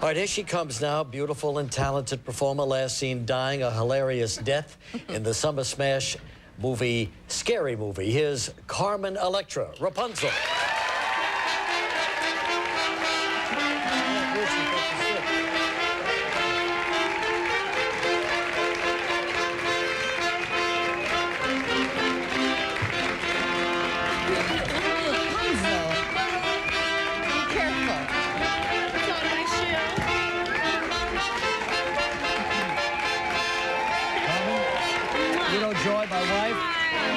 All right, here she comes now, beautiful and talented performer, last seen dying a hilarious death in the summer smash movie, Scary Movie. Here's Carmen Electra, Rapunzel. You know Joy, my wife? Hi.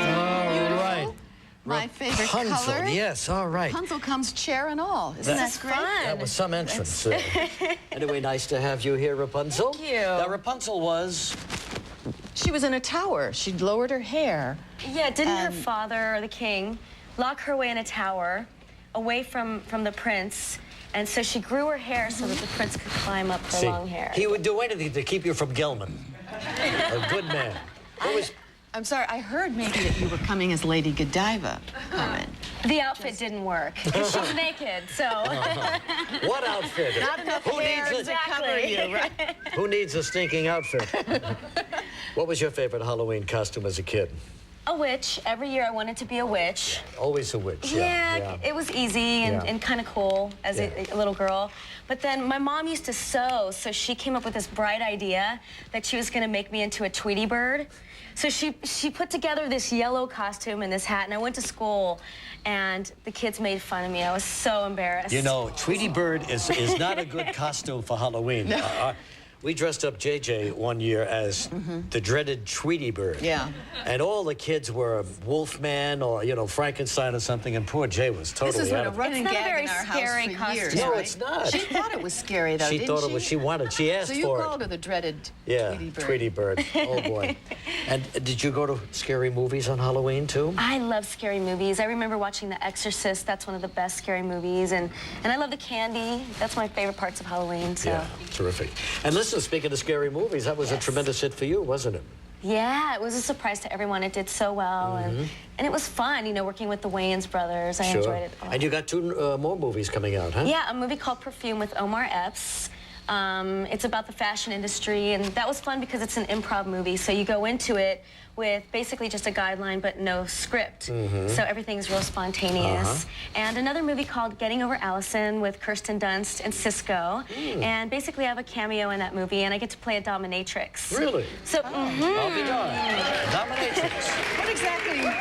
How are you? All right. My favorite Rapunzel, color. yes, all right. Rapunzel comes chair and all. Isn't that great? Fun. That was some entrance. Anyway, nice to have you here, Rapunzel. Thank you. Now, Rapunzel was... She was in a tower. She'd lowered her hair. Yeah, didn't her father, or the king, lock her away in a tower, away from the prince? And so she grew her hair so that the prince could climb up her long hair. He would do anything to keep you from Gelman. A good man. I'm sorry, I heard maybe that you were coming as Lady Godiva, Carmen. The outfit didn't work. She's naked, so... What outfit? Not enough hair to cover you, right? Who needs a stinking outfit? What was your favorite Halloween costume as a kid? A witch. Every year I wanted to be a witch. Always a witch, Yeah, it was easy and kind of cool as a little girl. But then my mom used to sew, so she came up with this bright idea that she was going to make me into a Tweety bird. So she put together this yellow costume and this hat, and I went to school, and the kids made fun of me. I was so embarrassed. You know, Tweety bird is not a good costume for Halloween. No. We dressed up JJ one year as the dreaded Tweety bird. Yeah. And all the kids were Wolfman or, you know, Frankenstein or something, and poor Jay was totally This has been out a of it. running It's not a gag very in our scary house for years, costume. No, right? it's not. She thought it was scary, though, She didn't thought it was, she wanted, she asked So you for called it. her the dreaded Yeah, Tweety bird. Tweety bird. Oh, boy. And did you go to scary movies on Halloween, too? I love scary movies. I remember watching The Exorcist. That's one of the best scary movies. And I love the candy. That's my favorite parts of Halloween, so. Yeah, terrific. And listen, speaking of scary movies, that was a tremendous hit for you, wasn't it? Yeah, it was a surprise to everyone. It did so well, and it was fun, you know, working with the Wayans brothers. I enjoyed it all. And you got two more movies coming out, huh? Yeah, a movie called Perfume with Omar Epps. It's about the fashion industry, and that was fun because it's an improv movie, so you go into it with basically just a guideline but no script. So everything's real spontaneous. And another movie called Getting Over Allison with Kirsten Dunst and Cisco. And basically I have a cameo in that movie, and I get to play a dominatrix. Really? So, I'll be darned. Dominatrix. What exactly, what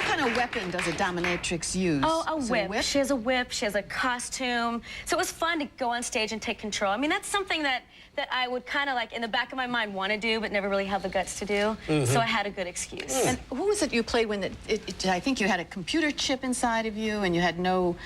kind of weapon does a dominatrix use? Oh, a Is it whip. She has a whip. She has a costume. So it was fun to go on stage and take control. I mean, that's something that I would kind of like in the back of my mind want to do, but never really have the guts to do. So I had a good excuse. And who was it you played when I think you had a computer chip inside of you and you had no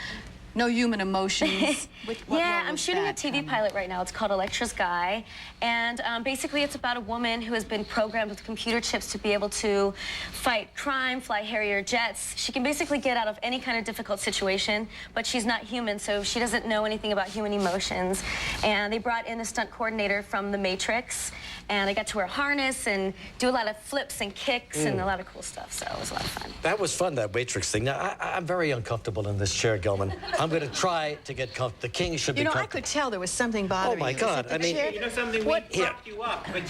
human emotions? Yeah, I'm shooting a TV pilot right now. It's called Electra's Guy. And basically it's about a woman who has been programmed with computer chips to be able to fight crime, fly Harrier jets. She can basically get out of any kind of difficult situation, but she's not human, so she doesn't know anything about human emotions. And they brought in a stunt coordinator from The Matrix, and I got to wear a harness and do a lot of flips and kicks and a lot of cool stuff, so it was a lot of fun. That was fun, that Matrix thing. Now, I'm very uncomfortable in this chair, Gelman. I'm going to try to get comfortable. The king should be comfortable. I could tell there was something bothering you. Oh, my God. I mean, you know something? We propped you up, but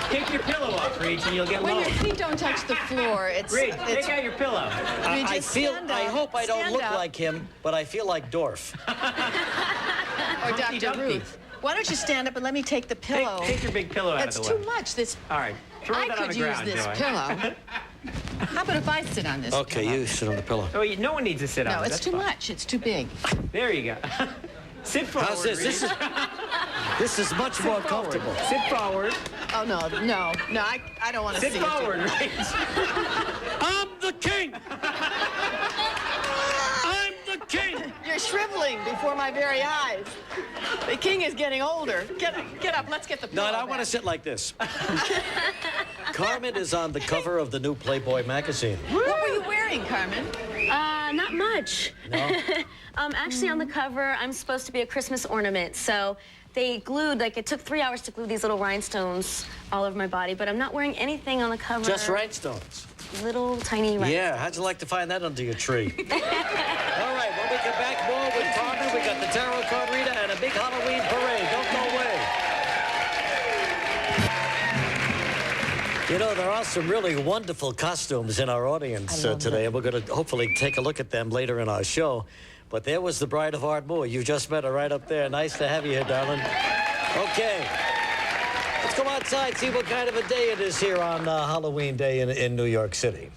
take your pillow off, Regis, and you'll get When low. your feet don't touch the floor, Regis, take out your pillow. I hope I don't look like him, but I feel like Dorf. Or Dr. Ruth. Why don't you stand up and let me take the pillow? Take your big pillow out of the way. That's too much. This. All right, throw that on the ground, I could use this Joy. pillow. How about if I sit on this Okay, pillow? you sit on the pillow. Oh, no one needs to sit on it. No, it's That's too fine. much. It's too big. There you go. Sit forward, How's this? Regis. This is much more comfortable. Sit forward. Oh, no, I don't want to see Sit forward, Regis. I'm the king! I'm the king! You're shriveling before my very eyes. The king is getting older. Get up. Let's get the pillow No, I want to sit like this. Carmen is on the cover of the new Playboy magazine. What were you wearing, Carmen? Not much. No? Actually, on the cover, I'm supposed to be a Christmas ornament, so they glued, like, it took 3 hours to glue these little rhinestones all over my body, but I'm not wearing anything on the cover. Just rhinestones. Little tiny rhinestones. Yeah, how'd you like to find that under your tree? All right, well, You know, there are some really wonderful costumes in our audience today, and we're going to hopefully take a look at them later in our show. But there was the bride of Art Moore. You just met her right up there. Nice to have you here, darling. Okay. Let's go outside, see what kind of a day it is here on Halloween Day in New York City.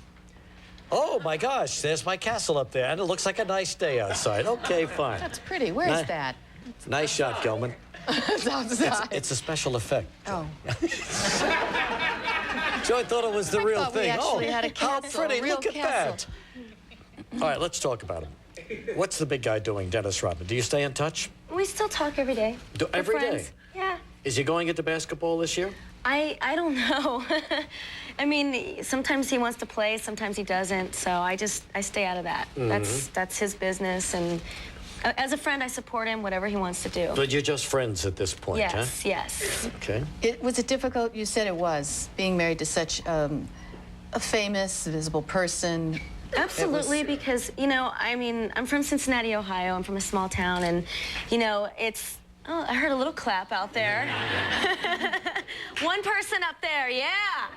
Oh, my gosh, there's my castle up there, and it looks like a nice day outside. Okay, fine. That's pretty. Where's that? Nice shot, Gilman. It's outside. It's a special effect. Oh. Joy thought it was the real thought we thing. actually Oh, had a how castle, pretty. a real Look at castle. that. All right, let's talk about him. What's the big guy doing, Dennis Rodman? Do you stay in touch? We still talk every day. Every day? Friends. Yeah. Is he going into basketball this year? I don't know. I mean, sometimes he wants to play, sometimes he doesn't. So I stay out of that. That's his business, and as a friend, I support him, whatever he wants to do. But you're just friends at this point, huh? Yes, yes. Okay. Was it difficult? You said it was, being married to such a famous, visible person. Absolutely, because, you know, I mean, I'm from Cincinnati, Ohio. I'm from a small town, and, you know, it's... Oh, I heard a little clap out there. One person up there, yeah.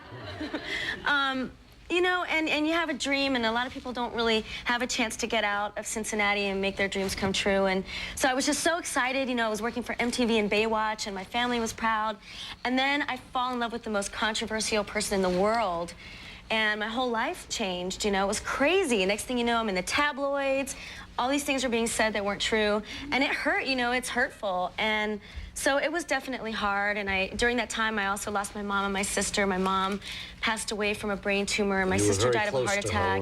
You know, and you have a dream, and a lot of people don't really have a chance to get out of Cincinnati and make their dreams come true. And so I was just so excited. You know, I was working for MTV and Baywatch, and my family was proud. And then I fall in love with the most controversial person in the world. And my whole life changed, you know, it was crazy. Next thing you know, I'm in the tabloids. All these things are being said that weren't true. And it hurt, you know, it's hurtful. And so it was definitely hard. And during that time, I also lost my mom and my sister. My mom passed away from a brain tumor, and my sister died of a heart attack.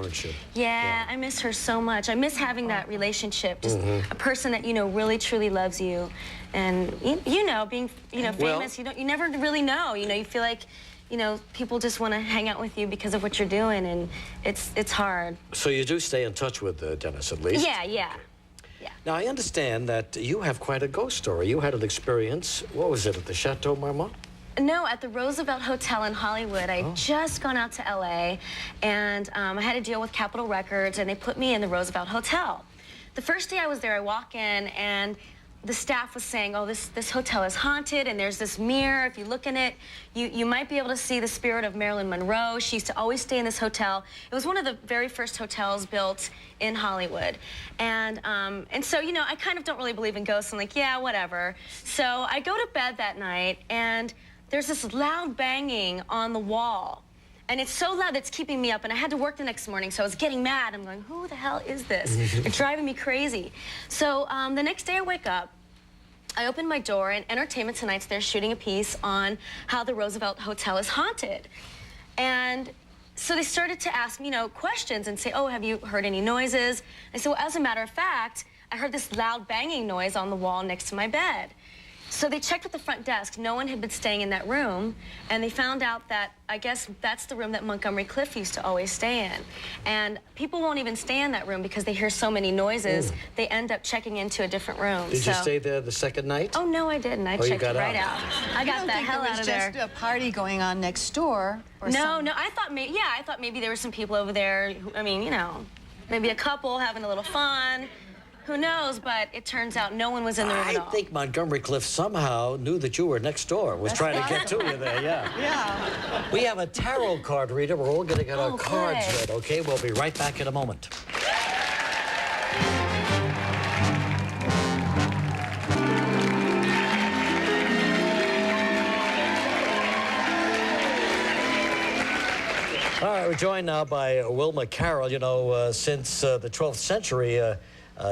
Yeah, I miss her so much. I miss having that relationship, just a person that, you know, really, truly loves you. And, you know, being, you know, famous, you never really know. You know, you feel like, you know, people just want to hang out with you because of what you're doing, and it's hard. So you do stay in touch with Dennis, at least? Yeah, yeah. Now, I understand that you have quite a ghost story. You had an experience, what was it, at the Chateau Marmont? No, at the Roosevelt Hotel in Hollywood. I had just gone out to L.A., and I had a deal with Capitol Records, and they put me in the Roosevelt Hotel. The first day I was there, I walk in, and the staff was saying, oh, this hotel is haunted, and there's this mirror. If you look in it, you might be able to see the spirit of Marilyn Monroe. She used to always stay in this hotel. It was one of the very first hotels built in Hollywood. And so, you know, I kind of don't really believe in ghosts. I'm like, yeah, whatever. So I go to bed that night, and there's this loud banging on the wall. And it's so loud it's keeping me up, and I had to work the next morning, so I was getting mad. I'm going, who the hell is this? It's driving me crazy. So the next day I wake up, I open my door, and Entertainment Tonight's there shooting a piece on how the Roosevelt Hotel is haunted. And so they started to ask me, you know, questions and say, oh, have you heard any noises? I said, well, as a matter of fact, I heard this loud banging noise on the wall next to my bed. So they checked at the front desk. No one had been staying in that room, and they found out that, I guess, that's the room that Montgomery Clift used to always stay in. And people won't even stay in that room because they hear so many noises. They end up checking into a different room. Did you stay there the second night? Oh, no, I didn't. I checked right out. I got the hell out of there. There was just a party going on next door? Or No, I thought maybe there were some people over there. I mean, you know, maybe a couple having a little fun. Who knows, but it turns out no one was in the room at all. I think Montgomery Clift somehow knew that you were next door, was trying to get to you there, yeah. Yeah. We have a tarot card reader. We're all going to get our cards good. read, okay? We'll be right back in a moment. All right, we're joined now by Wilma Carroll. You know, since the 12th century,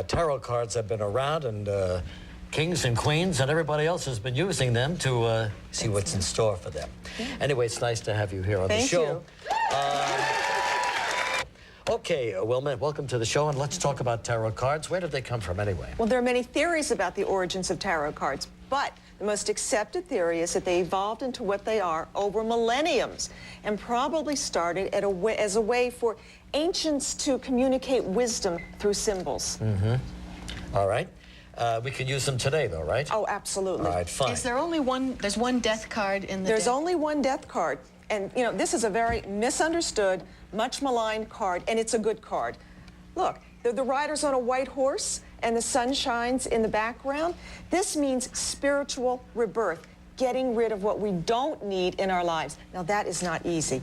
tarot cards have been around, and kings and queens and everybody else has been using them to see what's in store for them. Yeah. Anyway, it's nice to have you here on the show. Okay, Wilma, welcome to the show, and let's talk about tarot cards. Where did they come from anyway? Well, there are many theories about the origins of tarot cards, but the most accepted theory is that they evolved into what they are over millenniums and probably started as a way for ancients to communicate wisdom through symbols. All right. We can use them today, though, right? Oh, absolutely. All right, fine. Is there only one, there's one death card in the There's deck? only one death card. And, you know, this is a very misunderstood, much maligned card, and it's a good card. Look, the rider's on a white horse, and the sun shines in the background. This means spiritual rebirth. getting rid of what we don't need in our lives. Now, that is not easy.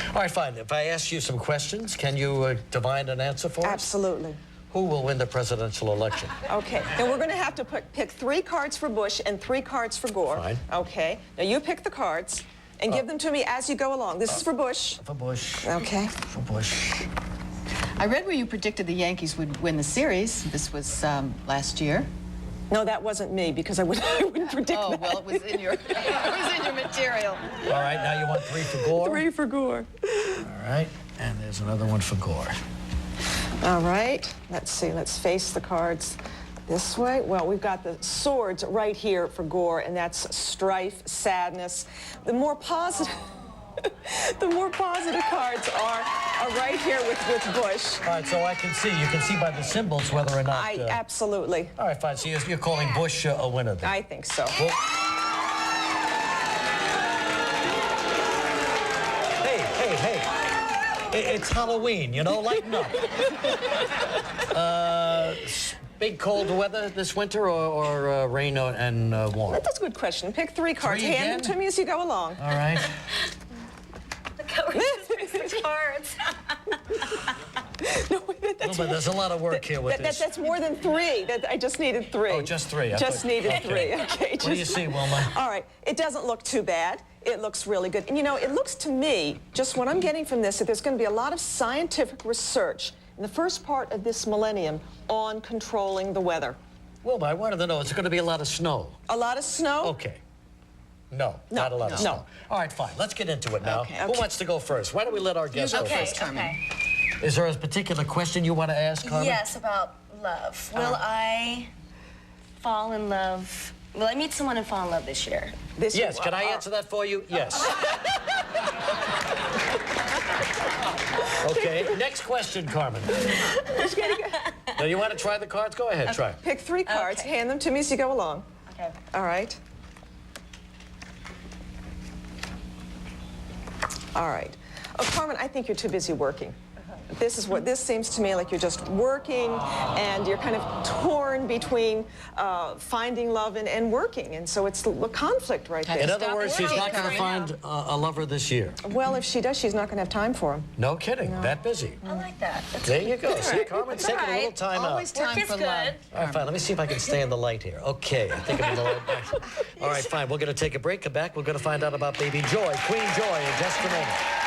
All right, fine. If I ask you some questions, can you divine an answer for us? Absolutely. Who will win the presidential election? Okay, and we're going to have to pick 3 cards for Bush and 3 cards for Gore. Fine. Okay, now you pick the cards and give them to me as you go along. This is for Bush. For Bush. Okay. For Bush. I read where you predicted the Yankees would win the series. This was last year. No, that wasn't me, because I wouldn't predict that. Oh, well, it was in your, material. All right, now you want 3 for Gore? 3 for Gore. All right, and there's another one for Gore. All right, let's see, let's face the cards this way. Well, we've got the swords right here for Gore, and that's strife, sadness. The more positive, the more positive cards are right here with Bush. All right, so you can see by the symbols whether or not... Absolutely. All right, fine, so you're calling Bush a winner then? I think so. Well, hey. It's Halloween, you know, lighten up. Big cold weather this winter or rain and warm? That's a good question. Pick 3 cards. 3 Hand them again? to me as you go along. All right. Look how Regis picks the cards. That's, But there's a lot of work here with this. That's more than 3. I just needed 3. Oh, just 3. Just needed 3. Okay. What do you see, Wilma? All right. It doesn't look too bad. It looks really good. And you know, it looks to me, just what I'm getting from this, that there's going to be a lot of scientific research in the first part of this millennium on controlling the weather. Wilma, I wanted to know, is there going to be a lot of snow? A lot of snow? Okay. No, not a lot of snow. All right, fine. Let's get into it now. Okay. Who wants to go first? Why don't we let our guest go Okay. first? Carmen. Is there a particular question you want to ask, Carmen? Yes, about love. Will I fall in love? Will I meet someone and fall in love this year? Yes, can I answer that for you? Yes. Okay, next question, Carmen. Now, you want to try the cards? Go ahead, try. Pick 3 cards. Okay. Hand them to me as you go along. Okay. All right. All right. Oh, Carmen, I think you're too busy working. This seems to me like you're just working and you're kind of torn between finding love and working. And so it's a conflict right there. In other Stop words, she's working, not going to Carmen. find a lover this year. Well, if she does, she's not going to have time for him. No kidding, that busy. I like that. That's There you go. See, Carmen's taking a little time out. Always time Work is for good. love. All right, fine. Let me see if I can stay in the light here. Okay, I think I'm in the light. All right, fine. We're going to take a break. Come back. We're going to find out about Baby Joy, Queen Joy, in just a moment.